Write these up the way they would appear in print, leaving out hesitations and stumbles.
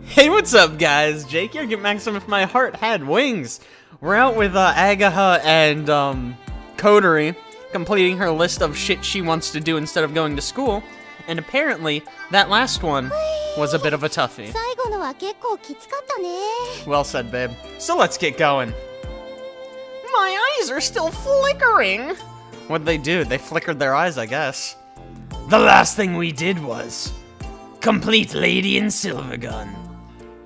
Hey, what's up, guys? Jake here, get Maxim if my heart had wings. We're out with Agaha and Kotori, completing her list of shit she wants to do instead of going to school. And apparently, that last one was a bit of a toughie. Well said, babe. So let's get going. My eyes are still flickering. What'd they do? They flickered their eyes, I guess. The last thing we did was complete Lady in Silvergun.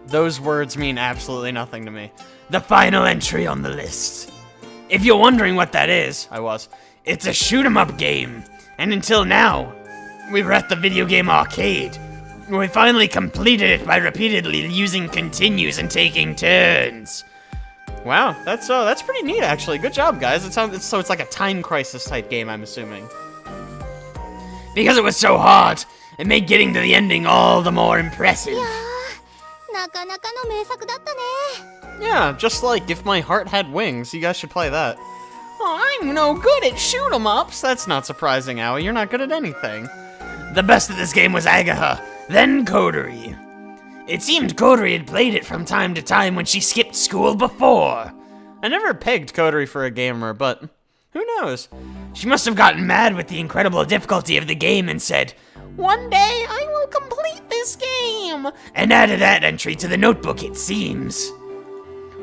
Those words mean absolutely nothing to me. The final entry on the list. If you're wondering what that is, it's a shoot-'em-up game. And until now, we were at the video game arcade. We finally completed it by repeatedly using continues and taking turns. Wow, that's pretty neat, actually. Good job, guys. So it's like a time crisis type game, I'm assuming. Because it was so hard, it made getting to the ending all the more impressive. Yeah, just like If My Heart Had Wings. You guys should play that. Oh, I'm no good at shoot-'em-ups. That's not surprising, Aoi. You're not good at anything. The best of this game was Agaha, then Kotori. It seemed Kotori had played it from time to time when she skipped school before. I never pegged Kotori for a gamer, but who knows? She must have gotten mad with the incredible difficulty of the game and said, "One day I will complete this game," and added that entry to the notebook, it seems.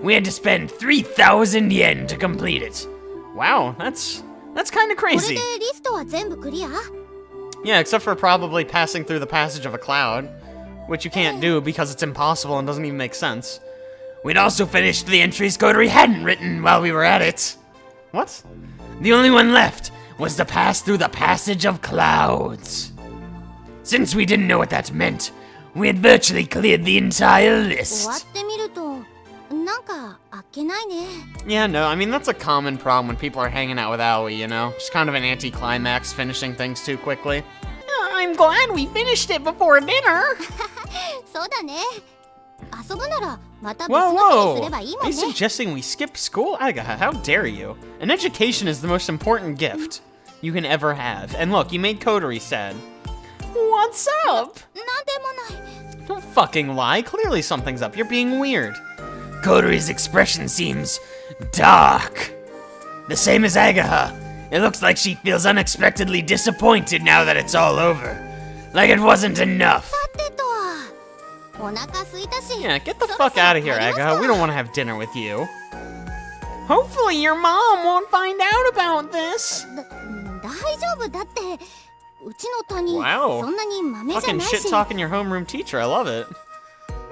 We had to spend 3,000 yen to complete it. Wow, that's kind of crazy. Yeah, except for probably passing through the passage of a cloud, which you can't do because it's impossible and doesn't even make sense. We'd also finished the entries Kotori hadn't written while we were at it. What? The only one left was to pass through the passage of clouds. Since we didn't know what that meant, we had virtually cleared the entire list. Yeah, no, I mean, that's a common problem when people are hanging out with Aoi, you know? Just kind of an anticlimax, finishing things too quickly. I'm glad we finished it before dinner. Whoa! Are you suggesting we skip school? Agaha, how dare you? An education is the most important gift you can ever have. And look, you made Kotori sad. What's up? Don't fucking lie. Clearly something's up. You're being weird. Kotori's expression seems dark. The same as Agaha. It looks like she feels unexpectedly disappointed now that it's all over. Like it wasn't enough. Yeah, get the fuck out of here, Agaha. We don't want to have dinner with you. Hopefully your mom won't find out about this. Wow. Fucking shit-talking your homeroom teacher. I love it.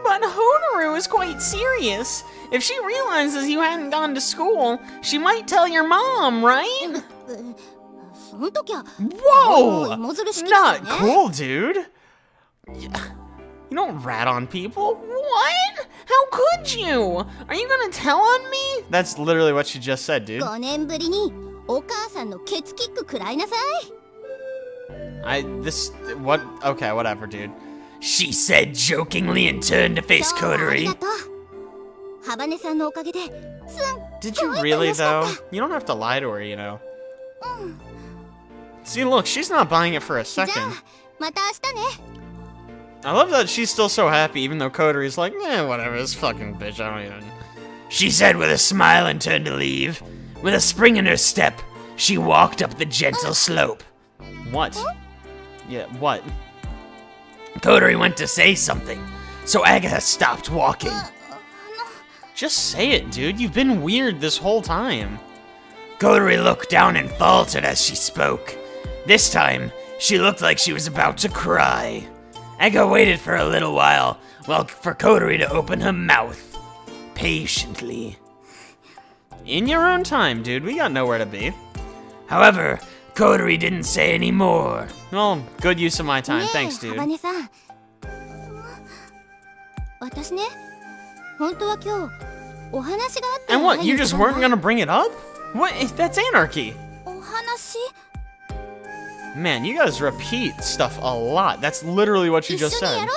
But Honoru is quite serious. If she realizes you hadn't gone to school, she might tell your mom, right? Whoa! Not cool, dude. You don't rat on people. What? How could you? Are you gonna tell on me? That's literally what she just said, dude. What? Okay, whatever, dude. She said jokingly and turned to face Kotori. Did you really, though? You don't have to lie to her, you know. See, look, she's not buying it for a second. I love that she's still so happy, even though Kotori's like, whatever, this fucking bitch, I don't even... She said with a smile and turned to leave. With a spring in her step, she walked up the gentle slope. What? Yeah, what? Kotori went to say something, so Agaha stopped walking. Just say it, dude. You've been weird this whole time. Kotori looked down and faltered as she spoke. This time, she looked like she was about to cry. Agaha waited for a little while for Kotori to open her mouth. Patiently. In your own time, dude. We got nowhere to be. However, Kotori didn't say any more. Well, good use of my time. Thanks, dude. And what, you just weren't gonna bring it up? What? That's anarchy. Man, you guys repeat stuff a lot. That's literally what you just said.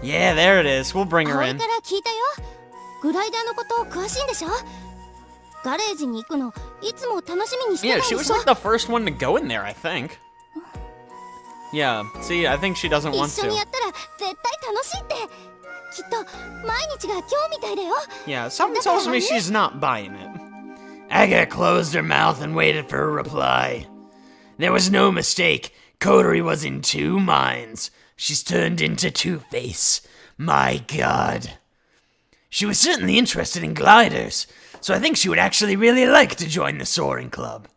Yeah, there it is. We'll bring her in. Yeah, she was like the first one to go in there, I think. Yeah, see, I think she doesn't 一 want 緒にや to. ったら絶対楽しいってきっと毎日が今日みたいだよ Yeah, something tells me she's not buying it. Aga closed her mouth and waited for a reply. There was no mistake. Kotori was in two minds. She's turned into Two-Face. My god. She was certainly interested in gliders, so I think she would actually really like to join the soaring club.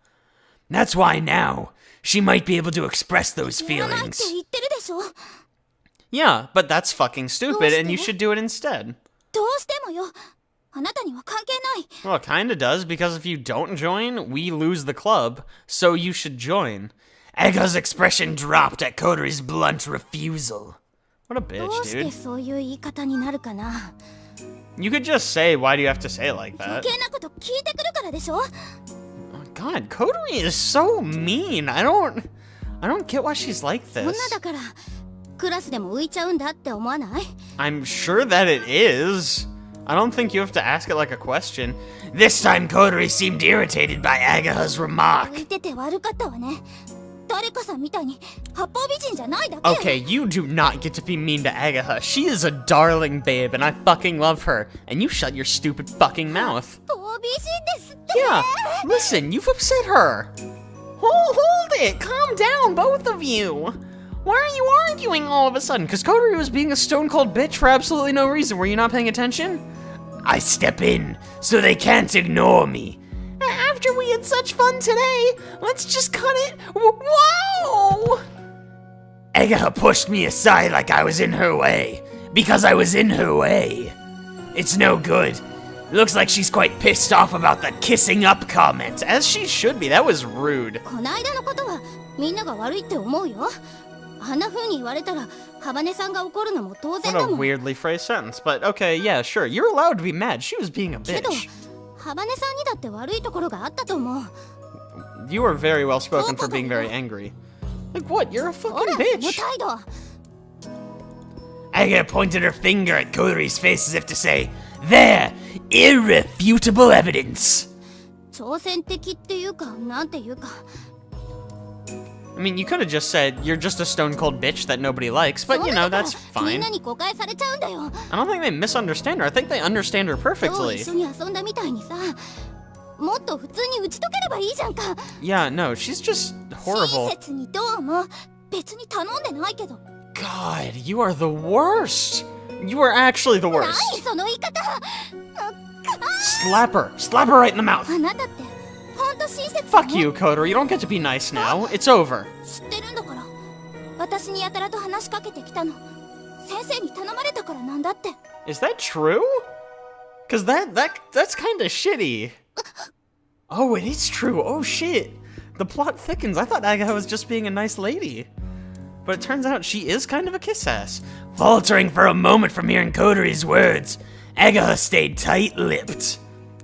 That's why now, she might be able to express those やらないって feelings. 言ってるでしょ Yeah, but that's fucking stupid, and you should do it instead. どうしてもよあなたには関係ない Well, it kinda does, because if you don't join, we lose the club, so you should join. Aga's expression dropped at Kotori's blunt refusal. What a ど bitch, うして dude. そういう言い方になるかな You could just say, why do you have to say it like 余 that? 計なこと聞いてくるからでしょ Oh, God, Kotori is so mean. I don't get why she's like 女 this. だからクラスでも浮いちゃうんだって思わない I'm sure that it is. I don't think you have to ask it like a question. This time, Kotori seemed irritated by Agaha's 浮 remark. いてて悪かったわね誰かさんみたいに八方美人じゃないだけ Okay, you do not get to be mean to Agaha. She is a darling babe, and I fucking love her. And you shut your stupid fucking mouth. 八方美人ですって Yeah, listen, you've upset her. Hold it! Calm down, both of you! Why are you arguing all of a sudden? Because Kotori was being a stone-cold bitch for absolutely no reason. Were you not paying attention? I step in, so they can't ignore me. After we had such fun today, let's just cut it. Whoa! Agaha pushed me aside like I was in her way. Because I was in her way. It's no good. Looks like she's quite pissed off about the kissing up comment. As she should be, that was rude. こないだのことはみんなが悪いって思うよあんな風に言われたらハバネさんが怒るのも当然 What だ a もん weirdly phrased sentence, but okay, yeah, sure. You're allowed to be mad. She was being a けど bitch. ハバネさんにだって悪いところがあったと思う You were very well spoken for being very angry. Like what? You're a ほ fucking らその bitch. 態度 Aga pointed her finger at Kotori's face as if to say, There! Irrefutable evidence! 挑戦的っていうかなんていうか I mean, you could have just said, You're just a stone cold bitch that nobody likes, そ but ん you な know, だから that's みん fine. なに誤解されちゃうんだよ I don't think they misunderstand her. I think they understand her 今日 perfectly. 一緒に遊んだみたいにさもっと普通に打ち解ければいいじゃんか Yeah, no, she's just 親 horrible. 切にどう思う別に頼んでないけど God, you are the worst. You are actually the 何 worst. その言い方 Slap her. Slap her right in the mouth. あなたってほんと親切 Fuck you, Kotori. You don't get to be nice now. It's over. 知ってるんだから私にやたらと話しかけてきたの先生に頼まれたからなんだって Is that true? Cause that's kind of shitty. Oh, it is true. Oh shit. The plot thickens. I thought Agaha was just being a nice lady. But it turns out she is kind of a kiss ass. Faltering for a moment from hearing Kotori's words, Agaha stayed tight-lipped.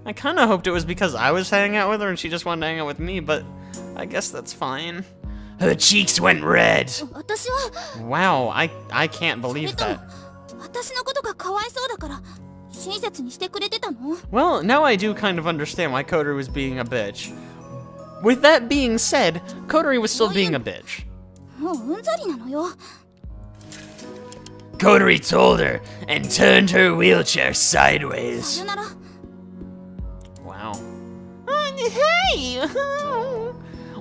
I kind of hoped it was because I was hanging out with her and she just wanted to hang out with me, but I guess that's fine. Her cheeks went red. 私は Wow, I can't それ believe とも that. 私のことがかわいそうだから親切にしてくれてたの Well, now I do kind of understand why Kotori was being a bitch. With that being said, Kotori was still being a bitch. もううんざりなのよ Kotori told her and turned her wheelchair さ sideways. よなら Wow. Hey!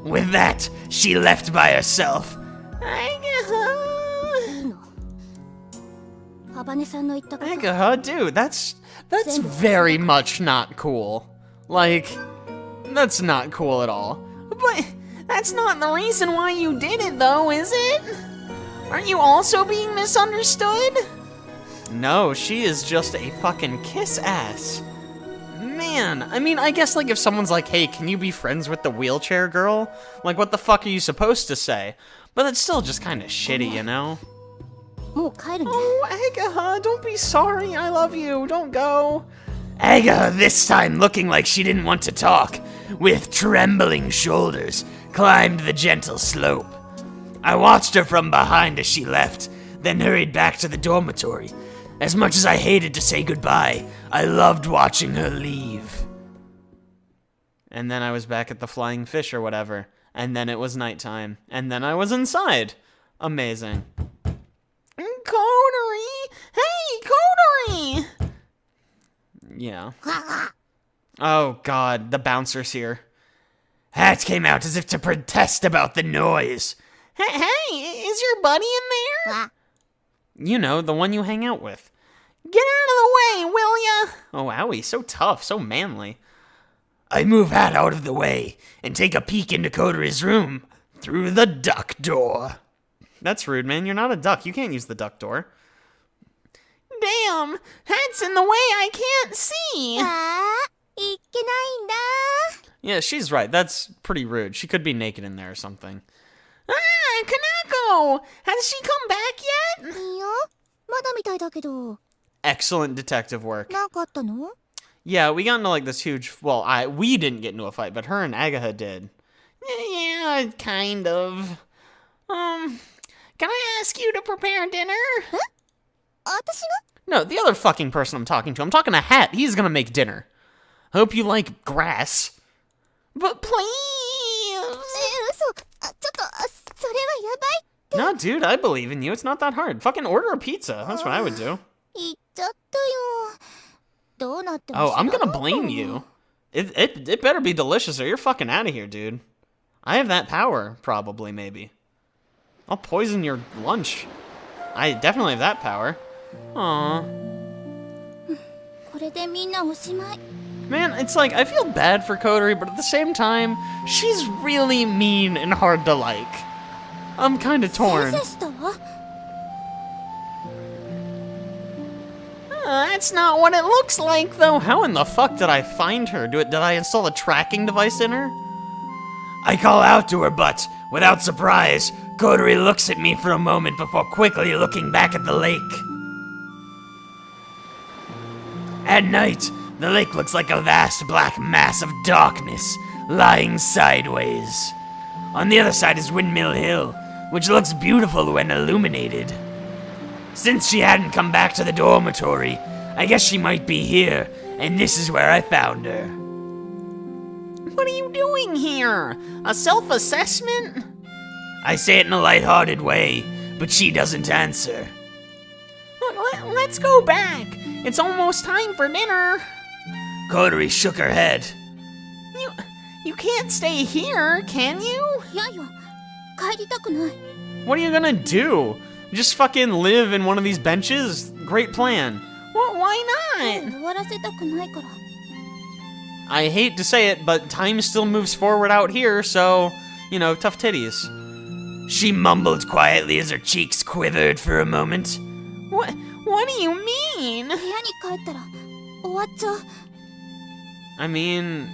With that, she left by herself. いいのハバネさんの言ったこと Agaha, dude, that's very much not cool. Like, that's not cool at all. But that's not the reason why you did it, though, is it? Aren't you also being misunderstood? No, she is just a fucking kiss ass. Man, I mean, I guess, like, if someone's like, hey, can you be friends with the wheelchair girl? Like, what the fuck are you supposed to say? But it's still just kind of shitty, you know? もう帰るね Oh, Agaha, don't be sorry. I love you. Don't go. Agaha, this time looking like she didn't want to talk, with trembling shoulders, climbed the gentle slope. I watched her from behind as she left, then hurried back to the dormitory. As much as I hated to say goodbye, I loved watching her leave. And then I was back at the Flying Fish or whatever, and then it was nighttime, and then I was inside. Amazing. Kotori! Hey, Kotori! Yeah. Oh god, the bouncer's here. Hat came out as if to protest about the noise. Hey, is your buddy in there? You know, the one you hang out with. Get out of the way, will ya? Oh, owie, so tough, so manly. I move Hat out of the way and take a peek into Kotori's room through the duck door. That's rude, man. You're not a duck. You can't use the duck door. Damn, Hat's in the way. I can't see. いけないんだ。 Yeah, she's right. That's pretty rude. She could be naked in there or something. Ah, Kanako! Has she come back yet? いいよ。まだみたいだけど。 Excellent detective work. なんかあったの? Yeah, we got into like this huge. Well, we didn't get into a fight, but her and Agaha did. Yeah, kind of. Can I ask you to prepare dinner? 私が? No, the other fucking person I'm talking to. I'm talking to Hat. He's gonna make dinner. Hope you like grass. But please. 嘘。ちょっと、それはやばい。 No, dude, I believe in you. It's not that hard. Fucking order a pizza. That's what I would do. 言っちゃったよ。どうなっても Oh, I'm 知ら gonna ない blame you. It better be delicious or you're fucking out of here, dude. I have that power, probably, maybe. I'll poison your lunch. I definitely have that power. Aww. これでみんなおしまい。 Man, it's like, I feel bad for Kotori, but at the same time, she's really mean and hard to like. I'm kinda 先 torn. 生したわ。 That's not what it looks like, though. How in the fuck did I find her? Did I install a tracking device in her? I call out to her, but, without surprise, Kotori looks at me for a moment before quickly looking back at the lake. At night, the lake looks like a vast black mass of darkness, lying sideways. On the other side is Windmill Hill, which looks beautiful when illuminated. Since she hadn't come back to the dormitory, I guess she might be here, and this is where I found her. What are you doing here? A self-assessment? I say it in a light-hearted way, but she doesn't answer. Let's go back. It's almost time for dinner. Kotori shook her head. You can't stay here, can you? いやいや、帰りたくない。 What are you gonna do? Just fucking live in one of these benches? Great plan. Why not? 終わらせたくないから。 I hate to say it, but time still moves forward out here, so, you know, tough titties. She mumbled quietly as her cheeks quivered for a moment. What do you mean? 部屋に帰ったら終わっちゃう。 I mean,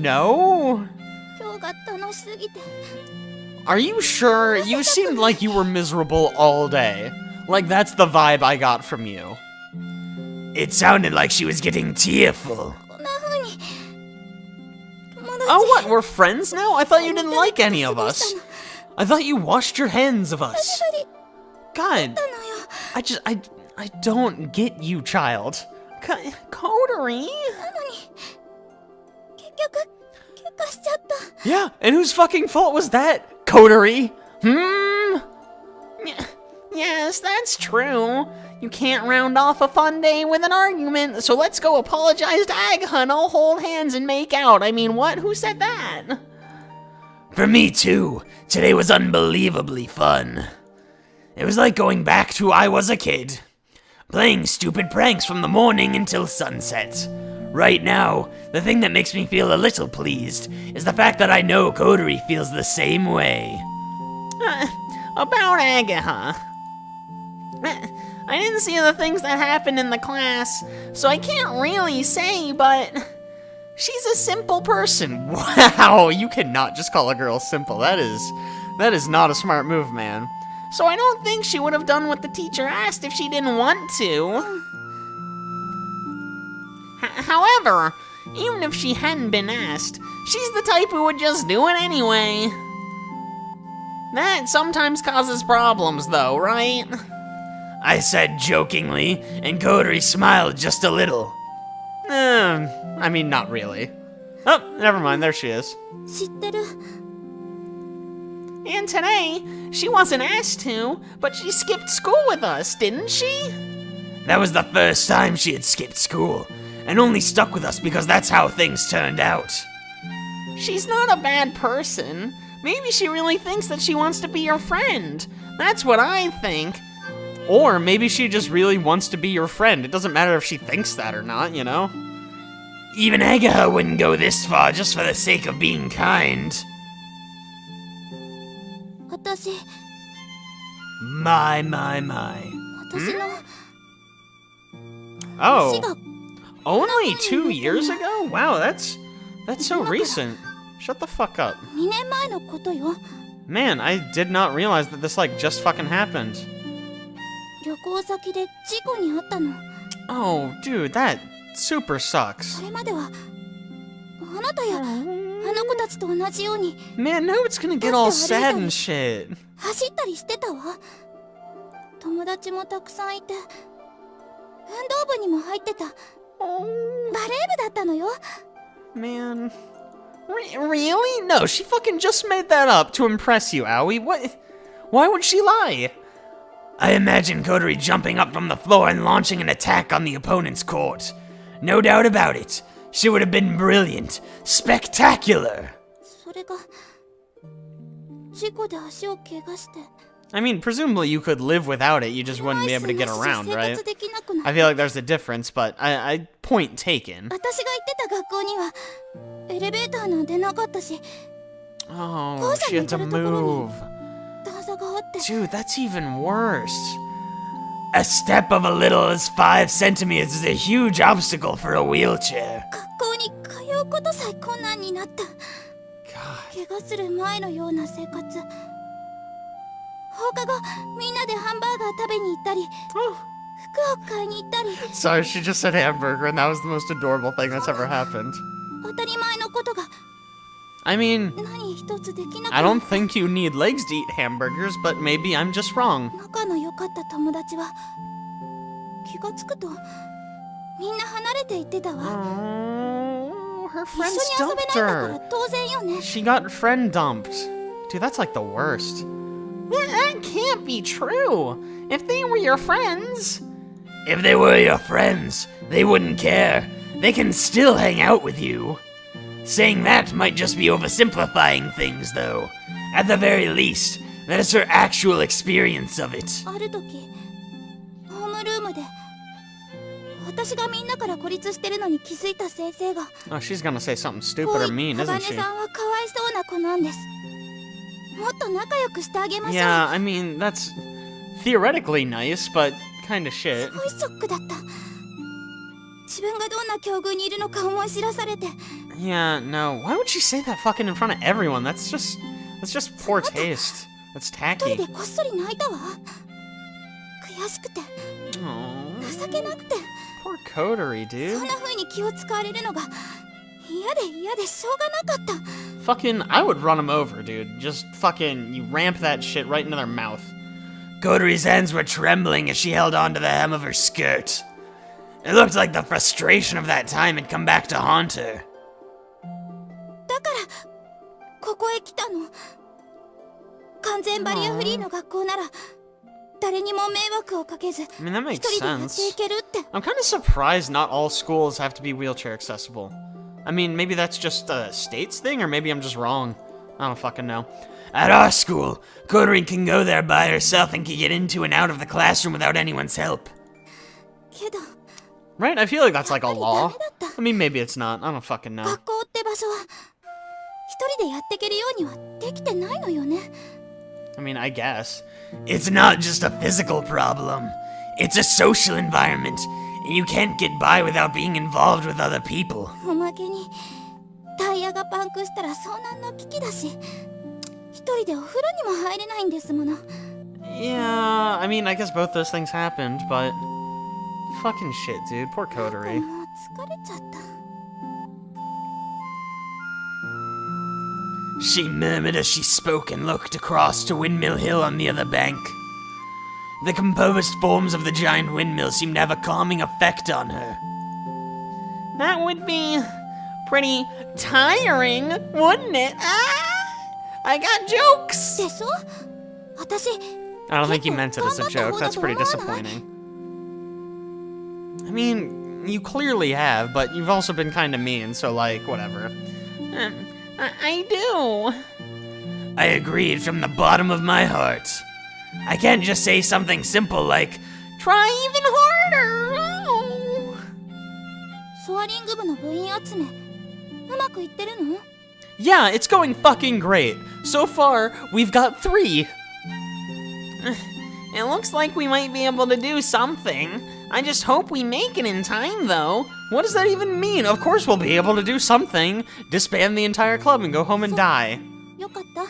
no? 今日が楽しすぎて。 Are you sure? You seemed like you were miserable all day. Like that's the vibe I got from you. It sounded like she was getting tearful. こんな風に。友達。 Oh, what? We're friends now? I thought you didn't like any of us. I thought you washed your hands of us. God, たのよ。 I don't get you, child. Kotori? なのに結局喧嘩しちゃった。 Yeah, and whose fucking fault was that? Kotori? Yes, that's true. You can't round off a fun day with an argument, so let's go apologize to Agaha and all hold hands and make out. I mean, what? Who said that? For me, too. Today was unbelievably fun. It was like going back to I was a kid. Playing stupid pranks from the morning until sunset. Right now, the thing that makes me feel a little pleased is the fact that I know Kotori feels the same way. About Agaha. I didn't see the things that happened in the class, so I can't really say, but she's a simple person. Wow, you cannot just call a girl simple. That is not a smart move, man. So I don't think she would have done what the teacher asked if she didn't want to. However, even if she hadn't been asked, she's the type who would just do it anyway. That sometimes causes problems though, right? I said jokingly, and Kotori smiled just a little. I mean, not really. Oh, never mind, there she is. 知ってる。And today, she wasn't asked to, but she skipped school with us, didn't she? That was the first time she had skipped school, and only stuck with us because that's how things turned out. She's not a bad person. Maybe she really thinks that she wants to be your friend. That's what I think. Or maybe she just really wants to be your friend. It doesn't matter if she thinks that or not, you know? Even Agaha wouldn't go this far just for the sake of being kind. 私 My. 私の Oh, 足が only 2 years ago? Wow, that's so recent. Shut the fuck up. 2年前のことよ。 Man, I did not realize that this like just fucking happened. 旅行先で事故に遭ったの。 Oh, dude, that super sucks. それまではあなたやあの子たちと同じように Man, now it's gonna get all sad and shit. 走ったりしてたわ。友達もたくさんいて運動部にも入ってた。バレー部だったのよ。 Man. Really? No, she fucking just made that up to impress you, Aoi. What? Why would she lie? I imagine Kodori jumping up from the floor and launching an attack on the opponent's court. No doubt about it. She would have been brilliant. Spectacular. それが事故で足を怪我して I mean, presumably you could live without it, you just wouldn't be able to get around, 生 right? 活できなくな I feel like there's a difference, but I point taken. 私が行ってた学校にはエレベーターなんてなかったし Oh, she had to move. 段差があって Dude, that's even worse. A step of a little as 5 centimeters is a huge obstacle for a wheelchair. 学校に通うことさえ困難になった。 God. 怪我する前のような生活。放課後みんなでハンバーガー食べに行ったり Oh. 服を買いに行ったり Sorry, she just said hamburger, and that was the most adorable thing that's ever happened. 当たり前のことが I mean, 何一つできなく I な don't think you need legs to eat hamburgers, but maybe I'm just wrong. 仲の良かった友達は気がつくとみんな離れていってたわ。 Oh, her 一 friends 緒に遊べ dumped ないんだから her. 当然よね。 She got friend dumped. Dude, that's like the worst. That can't be true. If they were your friends. If they were your friends, they wouldn't care. They can still hang out with you. Saying that might just be oversimplifying things, though. At the very least, that is her actual experience of it. ある時ホームルームで私がみんなから孤立してるのに気づいた先生が Oh, she's gonna say something こ stupid う or 言 mean, った isn't バネ she? さんはかわいそうな子なんです。もっと仲良くしてあげましょう。 Yeah, I mean, that's theoretically nice, but kinda shit. すごいショックだった。自分がどんな境遇にいるのか思い知らされて Yeah, no. Why would she say that fucking in front of everyone? That's just poor taste. That's 一人 tacky. でこっそり泣いたわ。悔しくて Aww, 情けなくて poor Kodori, そ dude. んな風に気を使われるのが嫌でしょうがなかった。 Fucking, I would run him over, dude. Just fucking, you ramp that shit right into their mouth. Kodori's hands were trembling as she held onto the hem of her skirt. It looked like the frustration of that time had come back to haunt her. だからここへ来たの。完全バリアフリーの学校なら誰にも迷惑をかけず I mean, that 一 makes 人でやってい sense. けるって。 I'm kind of surprised not all schools have to be wheelchair accessible. I mean, maybe that's just a state's thing, or maybe I'm just wrong. I don't fucking know. At our school, Kodori can go there by herself and can get into and out of the classroom without anyone's help. けど Right? I feel like that's like a やっぱり law. ダメだった。 I mean, maybe it's not. I don't fucking know. 学校って場所は一人でやっていけるようにはできてないのよね。 I mean, I guess. It's not just a physical problem. It's a social environment, and you can't get by without being involved with other people. おまけにタイヤがパンクしたら遭難の危機だし一人でお風呂にも入れないんですもの。 Yeah, I mean, I guess both those things happened, but... Fucking shit, dude. Poor も Kodori. う疲れちゃった。 She murmured as she spoke and looked across to Windmill Hill on the other bank. The composed forms of the giant windmill seemed to have a calming effect on her. That would be pretty tiring, wouldn't it? Ah! I got jokes! でしょ私 I don't think he meant it as a joke. That's pretty disappointing. I mean, you clearly have, but you've also been kind of mean, so like, whatever. I do. I agreed from the bottom of my heart. I can't just say something simple like, try even harder! Oh. ソアリング部の部員集めうまくいってるの Yeah, it's going fucking great. So far, we've got 3. It looks like we might be able to do something. I just hope we make it in time, though. What does that even mean? Of course we'll be able to do something. Disband the entire club and go home and die. よかった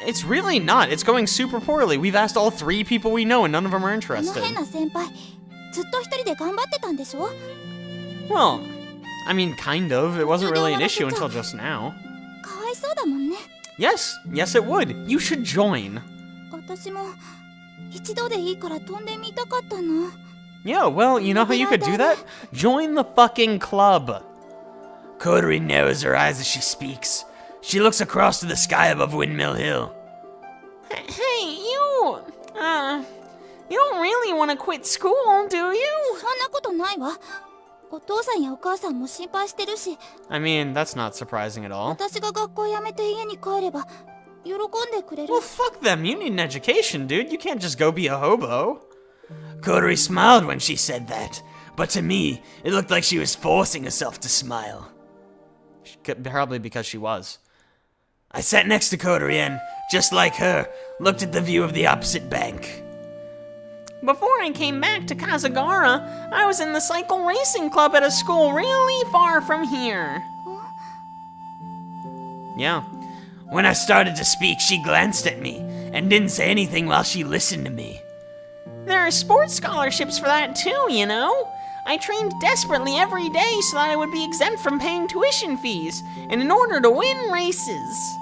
It's really not. It's going super poorly. We've asked all 3 people we know and none of them are この interested. 変な先輩ずっと一人で頑張ってたんでしょ Well, I mean, kind of. It wasn't really an issue until just now. かわいそうだもんね Yes, yes it would. You should join. 私も一度でいいから飛んでみたかったな Yeah, well, you know how you could do that? Join the fucking club. Kodori narrows her eyes as she speaks. She looks across to the sky above Windmill Hill. Hey, you don't really want to quit school, do you? そんなことないわお父さんやお母さんも心配してるし I mean, that's not surprising at all. 私が学校辞めて家に帰れば喜んでくれる Well, fuck them. You need an education, dude. You can't just go be a hobo. Kodori smiled when she said that, but to me, it looked like she was forcing herself to smile. Probably because she was. I sat next to Kodori and, just like her, looked at the view of the opposite bank. Before I came back to Kazagara, I was in the cycle racing club at a school really far from here. Yeah. When I started to speak, she glanced at me and didn't say anything while she listened to me. There are sports scholarships for that too, you know? I trained desperately every day so that I would be exempt from paying tuition fees, and in order to win races.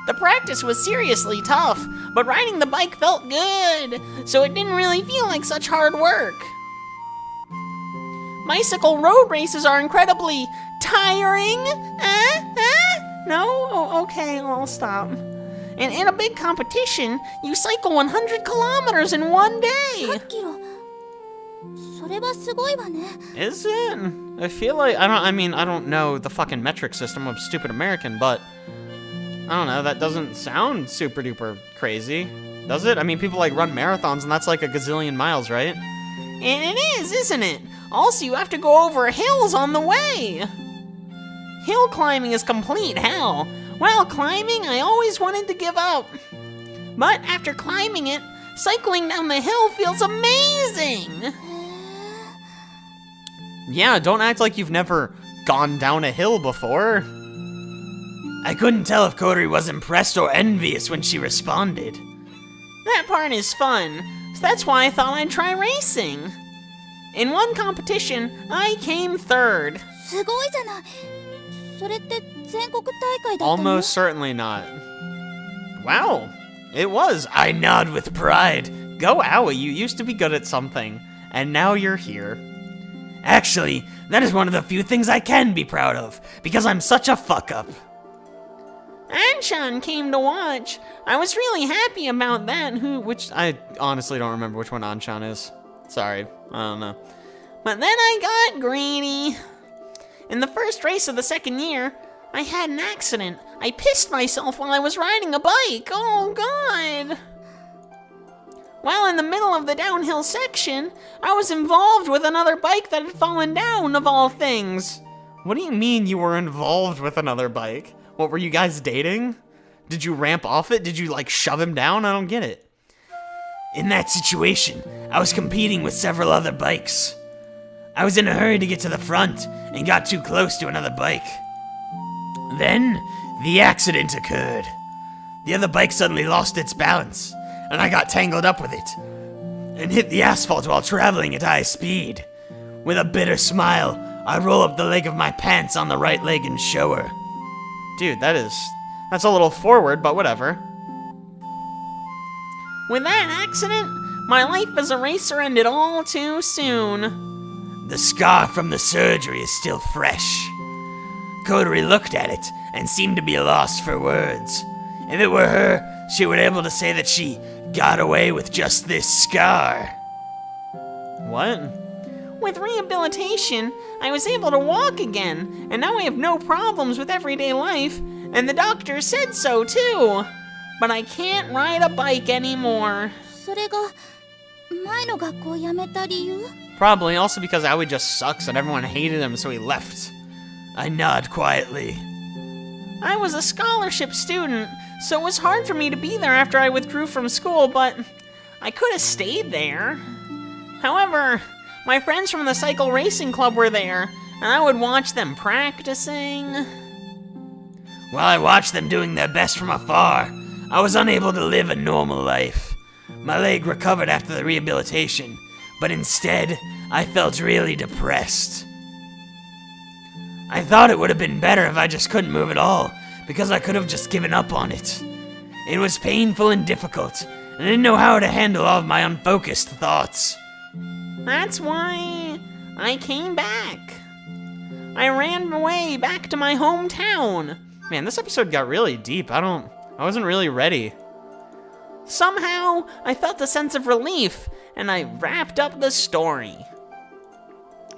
The practice was seriously tough, but riding the bike felt good, so it didn't really feel like such hard work. Bicycle road races are incredibly tiring. No? Oh, okay, I'll stop. And in a big competition, you cycle 100 kilometers in one day. 100キロそれはすごいわね Is it? I feel like, I don't know the fucking metric system of stupid American, but I don't know, that doesn't sound super duper crazy. Does it? I mean, people like run marathons and that's like a gazillion miles, right? And it is, isn't it? Also, you have to go over hills on the way. Hill climbing is complete hell. While climbing, I always wanted to give up. But after climbing it, cycling down the hill feels amazing. Yeah, don't act like you've never gone down a hill before. I couldn't tell if Kodori was impressed or envious when she responded. That part is fun, so that's why I thought I'd try racing. In one competition, I came third. すごいじゃないそれって全国大会だったの Almost certainly not. Wow, it was. I nod with pride. Go Aoi, you used to be good at something, and now you're here. Actually, that is one of the few things I can be proud of, because I'm such a fuck-up. Anshan came to watch. I was really happy about that, which I honestly don't remember which one Anshan is. Sorry, I don't know. But then I got greedy. In the first race of the second year, I had an accident. I pissed myself while I was riding a bike. Oh, God. While in the middle of the downhill section, I was involved with another bike that had fallen down, of all things. What do you mean you were involved with another bike? What, were you guys dating? Did you ramp off it? Did you, like, shove him down? I don't get it. In that situation, I was competing with several other bikes. I was in a hurry to get to the front and got too close to another bike. Then, the accident occurred. The other bike suddenly lost its balance, and I got tangled up with it, and hit the asphalt while traveling at high speed. With a bitter smile, I roll up the leg of my pants on the right leg and show her. Dude, that's a little forward, but whatever. With that accident, my life as a racer ended all too soon. The scar from the surgery is still fresh. Kodori looked at it and seemed to be lost for words. If it were her, she would be able to say that she got away with just this scar. What? With rehabilitation, I was able to walk again, and now I have no problems with everyday life, and the doctor said so too. But I can't ride a bike anymore. それが前の学校を辞めた理由？ Probably also because Aoi just sucks and everyone hated him, so he left. I nod quietly. I was a scholarship student, so it was hard for me to be there after I withdrew from school, but I could have stayed there. However, my friends from the cycle racing club were there, and I would watch them practicing. While I watched them doing their best from afar, I was unable to live a normal life. My leg recovered after the rehabilitation, but instead, I felt really depressed. I thought it would have been better if I just couldn't move at all, because I could have just given up on it. It was painful and difficult, and I didn't know how to handle all of my unfocused thoughts. That's why I came back. I ran away back to my hometown. Man, this episode got really deep. I wasn't really ready. Somehow, I felt a sense of relief, and I wrapped up the story.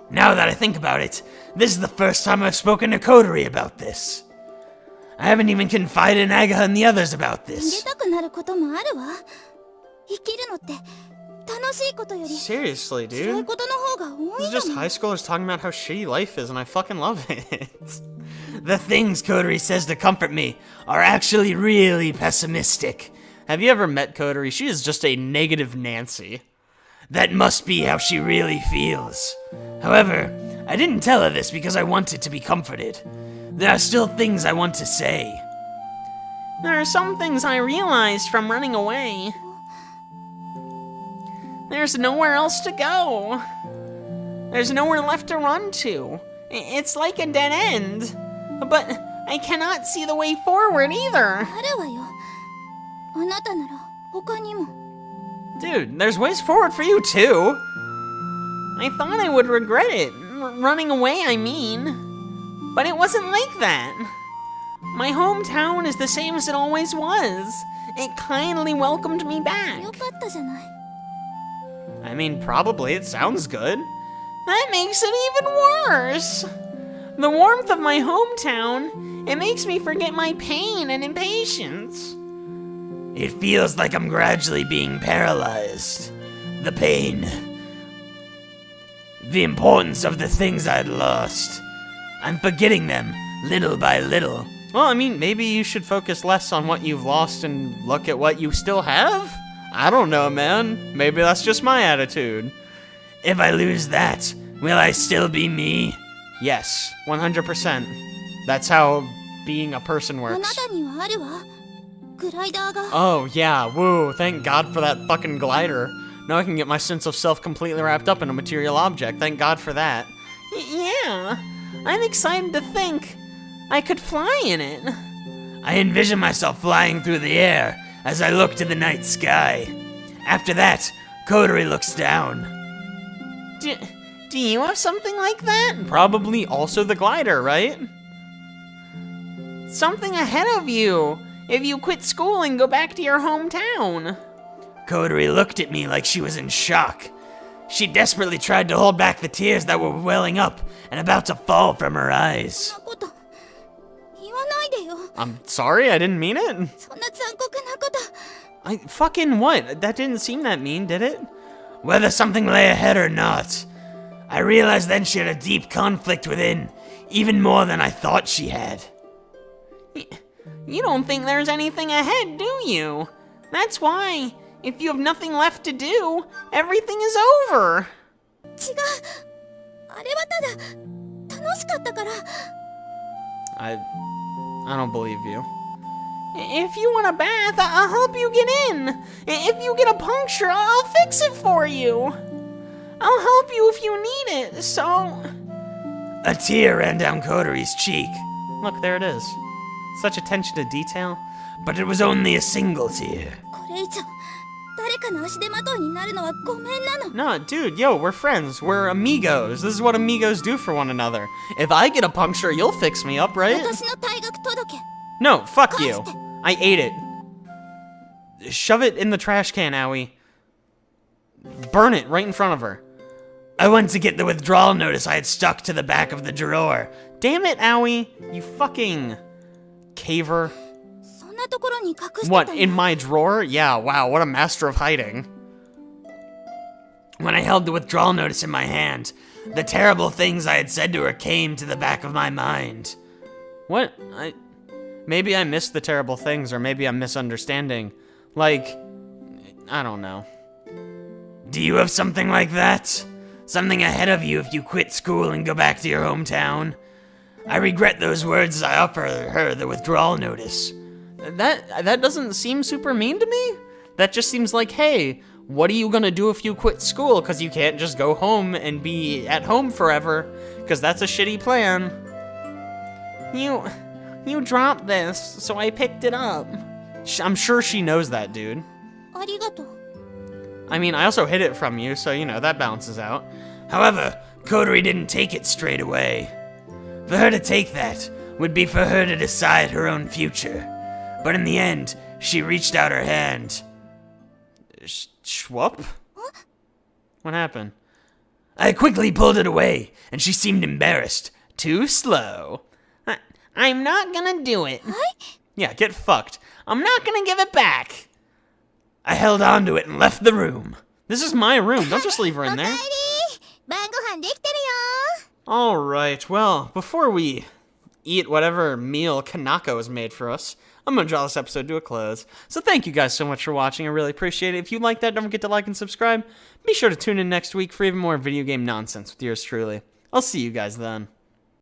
Now that I think about it, this is the first time I've spoken to Kodori about this. I haven't even confided in Agaha and the others about 逃げ this. たくなることもあるわ。生きるのって楽しいことより Seriously, 辛い dude. ことの方が多 This い is の just high schoolers talking about how shitty life is, and I fucking love it. The things Kodori says to comfort me are actually really pessimistic. Have you ever met Kodori? She is just a negative Nancy. That must be how she really feels. However, I didn't tell her this because I wanted to be comforted. There are still things I want to say. There are some things I realized from running away. There's nowhere else to go. There's nowhere left to run to. It's like a dead end. But I cannot see the way forward either. あるわよ。あなたなら他にも。 Dude, there's ways forward for you too. I thought I would regret it. Running away, I mean. But it wasn't like that. My hometown is the same as it always was. It kindly welcomed me back. よかったじゃない。 I mean, probably. It sounds good. That makes it even worse. The warmth of my hometown, it makes me forget my pain and impatience. It feels like I'm gradually being paralyzed. The pain. The importance of the things I'd lost. I'm forgetting them, little by little. Well, I mean, maybe you should focus less on what you've lost and look at what you still have? I don't know, man. Maybe that's just my attitude. If I lose that, will I still be me? Yes, 100%. That's how being a person あな works. たにはあるわ。グライダーが。 Oh, yeah, woo, thank God for that fucking glider. Now I can get my sense of self completely wrapped up in a material object. Thank God for that. Yeah, I'm excited to think I could fly in it. I envision myself flying through the air as I look to the night sky. After that, Kodori looks down. Do you have something like that? Probably also the glider, right? Something ahead of you, if you quit school and go back to your hometown. Kodori looked at me like she was in shock. She desperately tried to hold back the tears that were welling up and about to fall from her eyes. そんなこと言わないでよ。 I'm sorry, I didn't mean it. そんな残酷なこと。 I fucking what? That didn't seem that mean, did it? Whether something lay ahead or not, I realized then she had a deep conflict within, even more than I thought she had. You don't think there's anything ahead, do you? That's why, if you have nothing left to do, everything is over. 違う。あれはただ楽しかったから。 I don't believe you. If you want a bath, I'll help you get in. If you get a puncture, I'll fix it for you. I'll help you if you need it, so... A tear ran down Kodori's cheek. Look, there it is. Such attention to detail. But it was only a single tear. これ以上誰かの足手まといになるのはごめんなの。 No, dude, yo, we're friends. We're amigos. This is what amigos do for one another. If I get a puncture, you'll fix me up, right? 私の退学届。 No, fuck you. I ate it. Shove it in the trash can, Aoi. Burn it right in front of her. I went to get the withdrawal notice I had stuck to the back of the drawer. Damn it, Aoi. You fucking caver. そんなところに隠してた What, の in my drawer? Yeah, wow, what a master of hiding. When I held the withdrawal notice in my hand, the terrible things I had said to her came to the back of my mind. What? Maybe I missed the terrible things, or maybe I'm misunderstanding. Like, I don't know. Do you have something like that? Something ahead of you if you quit school and go back to your hometown? I regret those words as I offer her the withdrawal notice. That doesn't seem super mean to me. That just seems like, hey, what are you gonna do if you quit school? Because you can't just go home and be at home forever. Because that's a shitty plan. You dropped this, so I picked it up. I'm sure she knows that, dude. ありがとう I mean, I also hid it from you, so, you know, that balances out. However, Kodori didn't take it straight away. For her to take that would be for her to decide her own future. But in the end, she reached out her hand. Schwupp? What happened? I quickly pulled it away, and she seemed embarrassed. Too slow. I'm not gonna do it. Yeah, get fucked. I'm not gonna give it back. I held onto it and left the room. This is my room. Don't just leave her in there. おかえり晩ご飯できてるよ Alright, well, before we eat whatever meal Kanako has made for us, I'm gonna draw this episode to a close. So thank you guys so much for watching. I really appreciate it. If you like that, don't forget to like and subscribe. Be sure to tune in next week for even more video game nonsense with yours truly. I'll see you guys then.